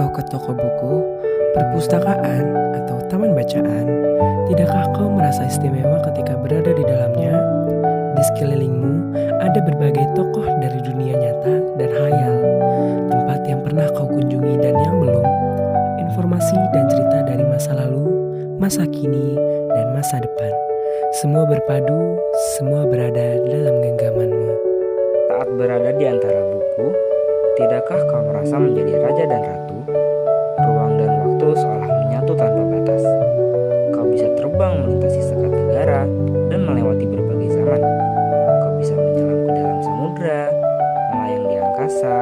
kau ke toko buku, perpustakaan, atau taman bacaan, tidakkah kau merasa istimewa ketika berada di dalamnya? Di sekelilingmu ada berbagai tokoh dari dunia nyata dan hayal, tempat yang pernah kau kunjungi dan yang belum, informasi dan cerita dari masa lalu, masa kini, dan masa depan. Semua berpadu, semua berada dalam genggamanmu. Saat berada di antara buku, tidakkah kau merasa menjadi raja dan ratu? Ruang dan waktu seolah menyatu tanpa batas. Kau bisa terbang melintasi sekat negara dan melewati berbagai zaman. Kau bisa menyelam ke dalam samudra, melayang di angkasa,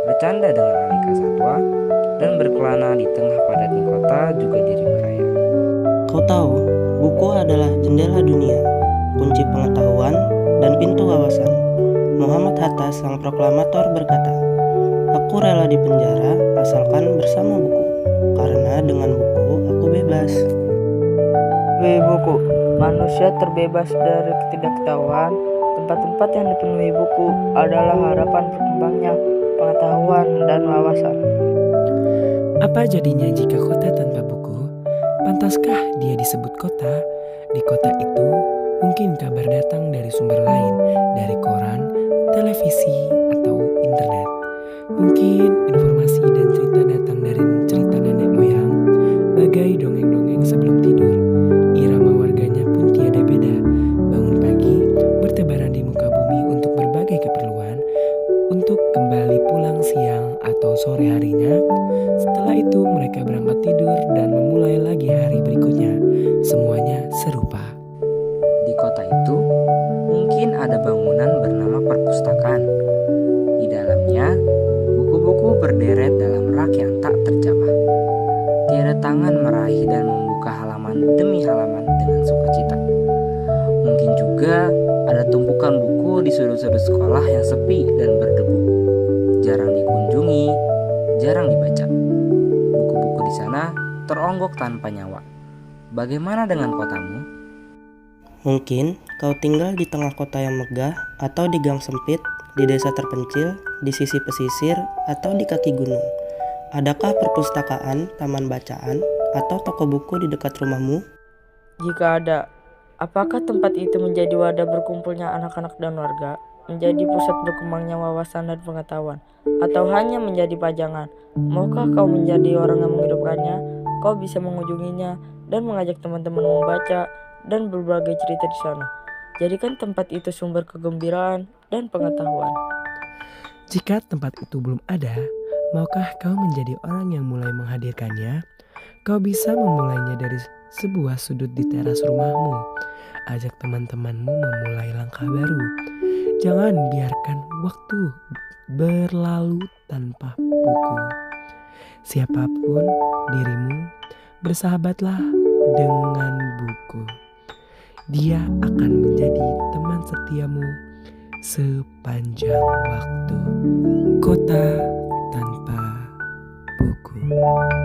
bercanda dengan aneka satwa, dan berkelana di tengah padatnya kota juga di rimba raya. Kau tahu, buku adalah jendela dunia, kunci pengetahuan, dan pintu wawasan. Muhammad Hatta, sang proklamator, berkata, "Aku rela di penjara asalkan bersama buku, karena dengan buku aku bebas." Wih buku, manusia terbebas dari ketidaktahuan. Tempat-tempat yang dipenuhi buku adalah harapan berkembangnya pengetahuan dan wawasan. Apa jadinya jika kota tanpa buku? Pantaskah dia disebut kota? Di kota itu, mungkin kabar datang dari sumber lain, dari koran, televisi, atau internet. Mungkin informasi dan cerita datang dari cerita nenek moyang, bagai dongeng-dongeng sebelum tidur. Irama warganya pun tiada beda. Bangun pagi, bertebaran di muka bumi untuk berbagai keperluan, untuk kembali pulang siang atau sore harinya. Setelah itu mereka berangkat tidur dan memulai lagi hari berikutnya. Semuanya serupa. Di kota itu, mungkin ada bangunan bernama perpustakaan. Di dalamnya, buku-buku berderet dalam rak yang tak terjamah. Tiada tangan meraih dan membuka halaman demi halaman dengan sukacita. Mungkin juga ada tumpukan buku di sudut-sudut sekolah yang sepi dan berdebu. Jarang dikunjungi, jarang dibaca. Buku-buku di sana teronggok tanpa nyawa. Bagaimana dengan kotamu? Mungkin kau tinggal di tengah kota yang megah, atau di gang sempit, di desa terpencil, di sisi pesisir, atau di kaki gunung. Adakah perpustakaan, taman bacaan, atau toko buku di dekat rumahmu? Jika ada, apakah tempat itu menjadi wadah berkumpulnya anak-anak dan warga, menjadi pusat berkembangnya wawasan dan pengetahuan, atau hanya menjadi pajangan? Maukah kau menjadi orang yang menghidupkannya? Kau bisa mengunjunginya dan mengajak teman-teman membaca dan berbagai cerita di sana. Jadikan tempat itu sumber kegembiraan dan pengetahuan. Jika tempat itu belum ada, maukah kau menjadi orang yang mulai menghadirkannya? Kau bisa memulainya dari sebuah sudut di teras rumahmu. Ajak teman-temanmu memulai langkah baru. Jangan biarkan waktu berlalu tanpa buku. Siapapun dirimu, bersahabatlah dengan buku. Dia akan menjadi teman setiamu sepanjang waktu. Kota tanpa buku.